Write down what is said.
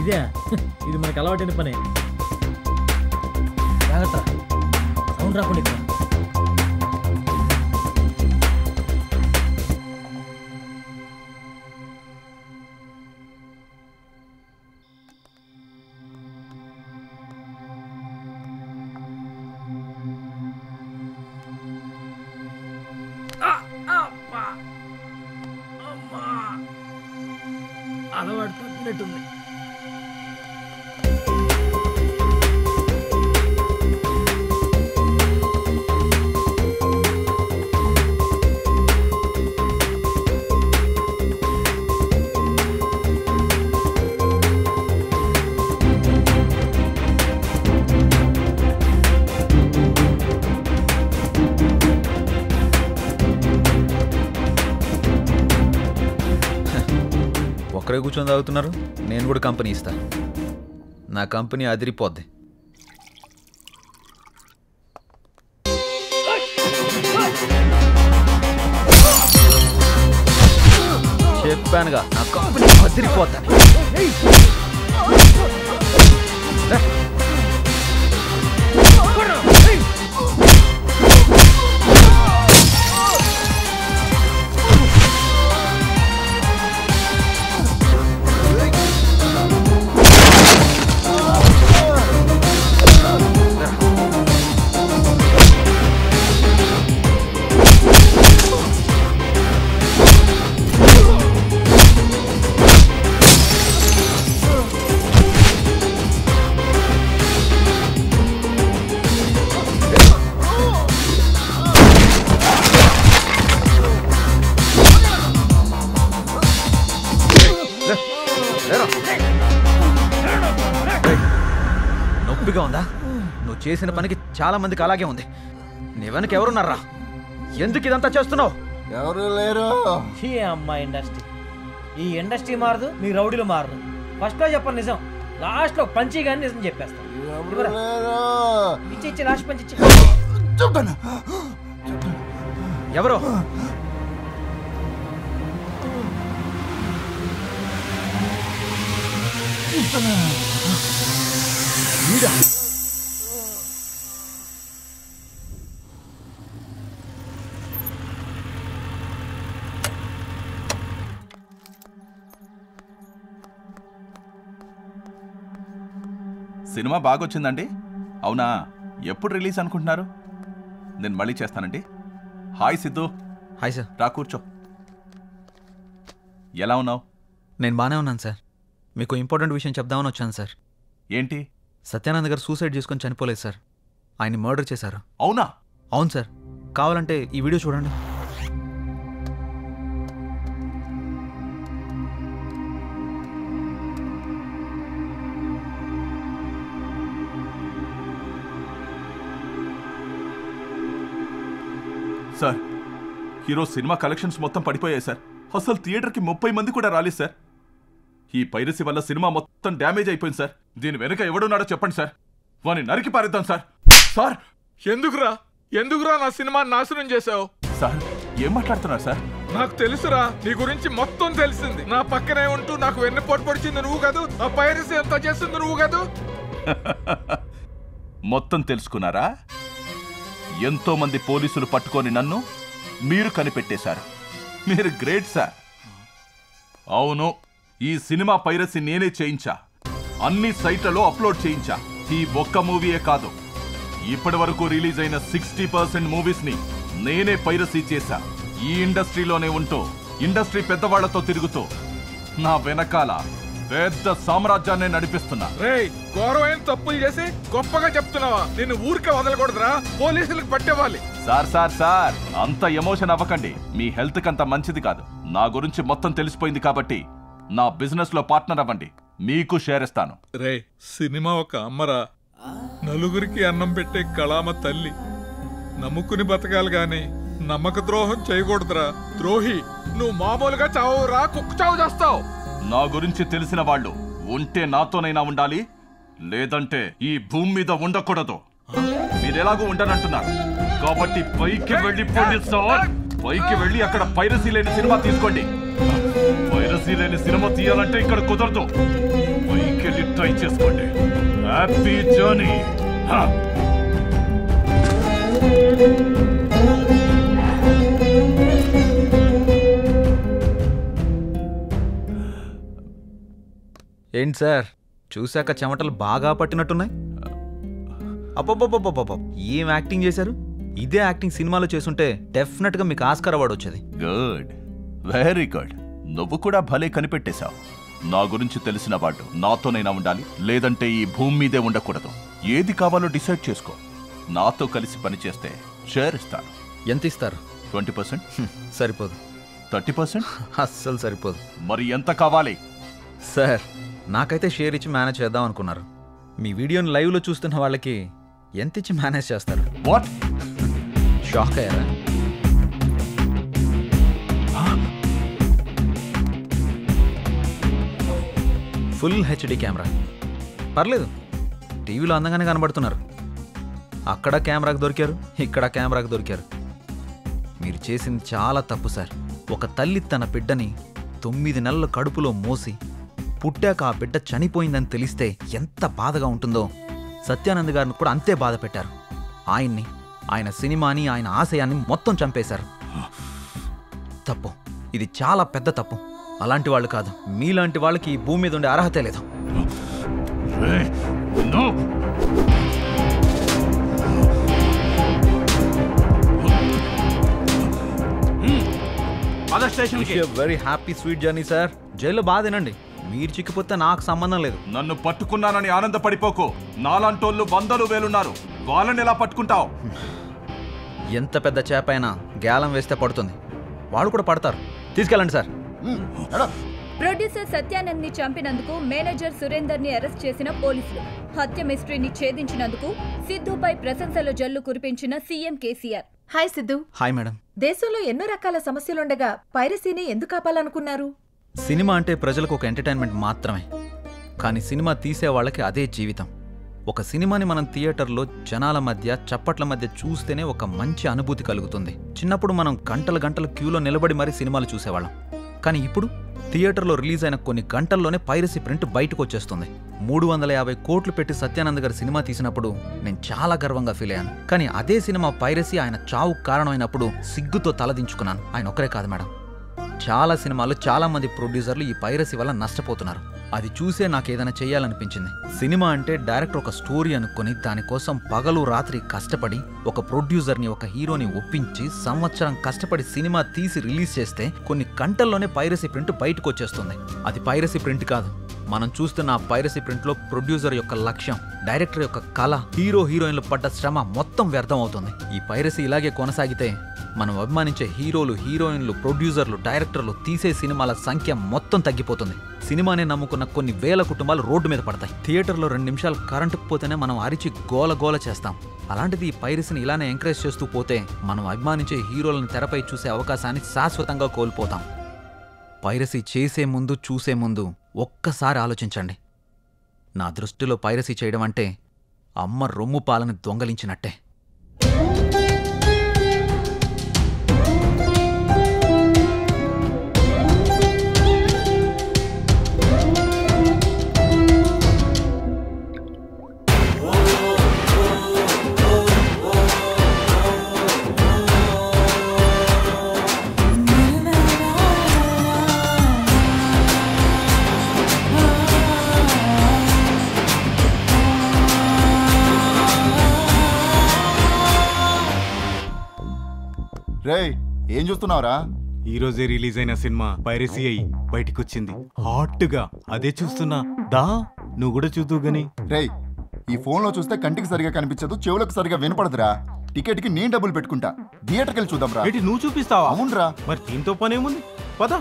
ఇదే ఇది మనకు అలవాటైన పనే. జాగ్రత్త, సౌండ్ రాకుండా ఇక్కడ. అలవాటు తప్పినట్టుంది. ఒక్కరే కూర్చొని తాగుతున్నారు. నేను కూడా కంపెనీ ఇస్తాను. నా కంపెనీ అదిరిపోద్ది. చెప్పానుగా నా కంపెనీ అదిరిపోద్దని. నొప్పిగా ఉందా? నువ్వు చేసిన పనికి చాలా మందికి అలాగే ఉంది. నీ వెనక ఎవరున్నారా? ఎందుకు ఇదంతా చేస్తున్నావు? ఎవరు లేరు. ఈ అమ్మా ఇండస్ట్రీ, ఈ ఇండస్ట్రీ మారదు, మీ రౌడీలు మారదు. ఫస్ట్ లో చెప్పను నిజం, లాస్ట్ లో పంచి కానీ నిజం చెప్పేస్తా. ఇచ్చి లాస్ట్ పంచి ఇచ్చి. ఎవరు? సినిమా బాగొచ్చిందండి. అవునా, ఎప్పుడు రిలీజ్ అనుకుంటున్నారు? నేను మళ్ళీ చేస్తానండి. హాయ్ సిద్ధు. Hi sir. రా కూర్చో. ఎలా ఉన్నావు? నేను బాగానే ఉన్నాను సార్. మీకు ఇంపార్టెంట్ విషయం చెప్దామని వచ్చాను సార్. ఏంటి? సత్యానంద్ గారు సూసైడ్ చేసుకొని చనిపోలేదు సార్, ఆయన్ని మర్డర్ చేశారు. అవునా? అవును సార్. కావాలంటే ఈ వీడియో చూడండి. సార్, ఈరోజు సినిమా కలెక్షన్స్ మొత్తం పడిపోయాయి సార్. అసలు థియేటర్కి 30 మంది కూడా రాలేదు సార్. ఈ పైరసీ వల్ల సినిమా మొత్తం డ్యామేజ్ అయిపోయింది సార్. దీని వెనుక ఎవడున్నాడో చెప్పండి సార్. వాని నరికి పారేద్దాం సార్. సార్, ఎందుకురా నా సినిమా నాశనం చేసావు? సార్, ఏం మాట్లాడుతున్నారు సార్? నాకు తెలుసురా, నీ గురించి మొత్తం తెలిసింది. నా పక్కనే ఉంటూ నాకు వెన్నుపోటు పొడిచింది నువ్వు కాదు, ఆ పైరసీ ఎంత చేసింది నువ్వు కాదు. మొత్తం తెలుసుకున్నారా? ఎంతో మంది పోలీసులు పట్టుకొని నన్ను మీరు కనిపెట్టేశారు. మీరు గ్రేట్ సార్. అవును, ఈ సినిమా పైరసీ నేనే చేయించా. అన్ని సైట్లలో అప్లోడ్ చేయించా. ఈ ఒక్క మూవీయే కాదు, ఇప్పటి వరకు రిలీజ్ అయిన 60% మూవీస్ ని నేనే పైరసీ చేశా. ఈ ఇండస్ట్రీలోనే ఉంటూ ఇండస్ట్రీ పెద్దవాళ్లతో తిరుగుతూ నా వెనకాల పెద్ద సామ్రాజ్యాన్ని నడిపిస్తున్నా. రేయ్, ఘోరమైన తప్పులు చేసి గొప్పగా చెప్తున్నావా? నిన్ను ఊరికే వదలకూడదురా, పోలీసులకు పట్టేవాలి. సార్ సార్ సార్, అంత ఎమోషన్ అవ్వకండి. మీ హెల్త్ కంత మంచిది కాదు. నా గురించి మొత్తం తెలిసిపోయింది కాబట్టి నా బిజినెస్ లో పార్ట్నర్ అవ్వండి, మీకు షేర్ ఇస్తాను. రే, సినిమా ఒక అమ్మరా, నలుగురికి అన్నం పెట్టే కళామ తల్లి. నమ్ముకుని బతకాలి గాని నమ్మక ద్రోహం చేయకూడదురా. ద్రోహి, నువ్వు మామూలుగా చావురా, కుక్క చావు చేస్తావు. నా గురించి తెలిసిన వాళ్ళు ఉంటే నాతోనైనా ఉండాలి, లేదంటే ఈ భూమి మీద ఉండకూడదు. మీరెలాగూ ఉండనంటున్నారు కాబట్టి పైకి వెళ్ళిపోండి సార్. పైకి వెళ్ళి అక్కడ పైరసీ లేని సినిమా తీసుకోండి. పైరసీ లేని సినిమా తీయాలంటే ఇక్కడ కుదరదు. పైకెళ్ళి ట్రై చేసుకోండి. Happy journey. ఏంటి సార్, చూశాక చెమటలు బాగా పట్టినట్టున్నాయి. అబ్బబ్బబ్బబ్బబ్బ, ఏం యాక్టింగ్ చేశారు! ఇదే యాక్టింగ్ సినిమాలో చేసుంటే డెఫినెట్గా మీకు ఆస్కార్ అవార్డు వచ్చేది. Good, very good. నువ్వు కూడా భలే కనిపెట్టేశావు. నా గురించి తెలిసిన వాడు నాతోనైనా ఉండాలి, లేదంటే ఈ భూమి మీదే ఉండకూడదు. ఏది కావాలో డిసైడ్ చేసుకో. నాతో కలిసి పనిచేస్తే షేర్ ఇస్తాను. ఎంత ఇస్తారు? 20%? సరిపోదు. 30%? అస్సలు సరిపోదు. మరి ఎంత కావాలి? సార్, నాకైతే షేర్ ఇచ్చి మేనేజ్ చేద్దాం అనుకున్నారు. మీ వీడియోని లైవ్లో చూస్తున్న వాళ్ళకి ఎంత ఇచ్చి మేనేజ్ చేస్తారు? వాట్? షాక్ అయ్యారా? ఫుల్ హెచ్డి కెమెరా, పర్లేదు, టీవీలో అందంగానే కనబడుతున్నారు. అక్కడ కెమెరాకు దొరికారు, ఇక్కడ కెమెరాకు దొరికారు. మీరు చేసింది చాలా తప్పు సార్. ఒక తల్లి తన బిడ్డని 9 నెలల కడుపులో మోసి పుట్టాక ఆ బిడ్డ చనిపోయిందని తెలిస్తే ఎంత బాధగా ఉంటుందో సత్యానంద్ గారిని కూడా అంతే బాధ పెట్టారు. ఆయన్ని, ఆయన సినిమాని, ఆయన ఆశయాన్ని మొత్తం చంపేశారు. తప్పు, ఇది చాలా పెద్ద తప్పు. అలాంటి వాళ్ళు కాదు, మీలాంటి వాళ్ళకి ఈ భూమి మీద ఉండే అర్హతే లేదు. Very happy sweet journey sir. జైల్లో బాధ తినండి, మీరు చిక్కిపోతే నాకు సంబంధం లేదు. నన్ను పట్టుకున్నానని ఆనందపడిపోకు. నాలాంటోళ్ళు 100 వేలున్నారు, వాళ్ళని ఎలా పట్టుకుంటావు? ఎంత పెద్ద చేప అయినా గ్యాలం వేస్తే పడుతుంది, వాళ్ళు కూడా పడతారు. తీసుకెళ్ళండి సార్. ప్రొడ్యూసర్ సత్యానంద్ ని చంపినందుకు మేనేజర్ సురేందర్ ని అరెస్ట్ చేసిన పోలీసులు, హత్య మిస్టరీని ఛేదించినందుకు సిద్ధుపై ప్రశంసల జల్లు కురిపించిన CM KCR. Hi Siddhu. Hi madam. దేశంలో ఎన్నో రకాల సమస్యలుండగా పైరసీని ఎందుకు ఆపాలనుకున్నారు? సినిమా అంటే ప్రజలకు ఒక ఎంటర్టైన్మెంట్ మాత్రమే, కానీ సినిమా తీసే వాళ్ళకి అదే జీవితం. ఒక సినిమాని మనం థియేటర్లో జనాల మధ్య చప్పట్ల మధ్య చూస్తేనే ఒక మంచి అనుభూతి కలుగుతుంది. చిన్నప్పుడు మనం గంటలు గంటలు క్యూలో నిలబడి మరీ సినిమాలు చూసేవాళ్ళం. కానీ ఇప్పుడు థియేటర్లో రిలీజ్ అయిన కొన్ని గంటల్లోనే పైరసీ ప్రింట్ బయటకు వచ్చేస్తుంది. 350 కోట్లు పెట్టి సత్యానంద్ గారి సినిమా తీసినప్పుడు నేను చాలా గర్వంగా ఫీల్ అయ్యాను. కానీ అదే సినిమా పైరసీ ఆయన చావుకు కారణమైనప్పుడు సిగ్గుతో తలదించుకున్నాను. ఆయన ఒక్కరే కాదు మేడం, చాలా సినిమాలు, చాలా మంది ప్రొడ్యూసర్లు ఈ పైరసీ వల్ల నష్టపోతున్నారు. అది చూసే నాకు ఏదైనా చేయాలనిపించింది. సినిమా అంటే డైరెక్టర్ ఒక స్టోరీ అనుకుని దానికోసం పగలు రాత్రి కష్టపడి ఒక ప్రొడ్యూసర్ని, ఒక హీరోని ఒప్పించి సంవత్సరం కష్టపడి సినిమా తీసి రిలీజ్ చేస్తే కొన్ని గంటల్లోనే పైరసీ ప్రింట్ బయటకు వచ్చేస్తుంది. అది పైరసీ ప్రింట్ కాదు. మనం చూస్తున్న ఆ పైరసీ ప్రింట్లో ప్రొడ్యూసర్ యొక్క లక్ష్యం, డైరెక్టర్ యొక్క కళ, హీరో హీరోయిన్లు పడ్డ శ్రమ మొత్తం వ్యర్థం అవుతుంది. ఈ పైరసీ ఇలాగే కొనసాగితే మనం అభిమానించే హీరోలు, హీరోయిన్లు, ప్రొడ్యూసర్లు, డైరెక్టర్లు తీసే సినిమాల సంఖ్య మొత్తం తగ్గిపోతుంది. సినిమానే నమ్ముకున్న కొన్ని వేల కుటుంబాలు రోడ్డు మీద పడతాయి. థియేటర్లో 2 నిమిషాలు కరెంటుకు పోతేనే మనం అరిచి గోల గోల చేస్తాం. అలాంటిది ఈ పైరసీని ఇలానే ఎంకరేజ్ చేస్తూ పోతే మనం అభిమానించే హీరోలను తెరపై చూసే అవకాశాన్ని శాశ్వతంగా కోల్పోతాం. పైరసీ చేసే ముందు, చూసే ముందు ఒక్కసారి ఆలోచించండి. నా దృష్టిలో పైరసీ చేయడం అంటే అమ్మ రొమ్ము పాలని దొంగలించినట్టే. రేయ్, ఏం చూస్తున్నావురా? ఈ రోజే రిలీజ్ అయిన సినిమా పైరసీ అయ్యి బయటికొచ్చింది హాట్గా. అదే చూస్తున్నా. దా, నువ్వు కూడా చూద్దువు గని. రేయ్, ఈ ఫోన్లో చూస్తే కంటికి సరిగా కనిపించదు, చెవులకు సరిగా వినపడదురా. టికెట్కి నేను డబ్బులు పెట్టుకుంటా, థియేటర్కి వెళ్ళి చూద్దాం రా. నువ్వు చూపిస్తావా? అవునరా. మరి దీంతో పనేముంది, పద.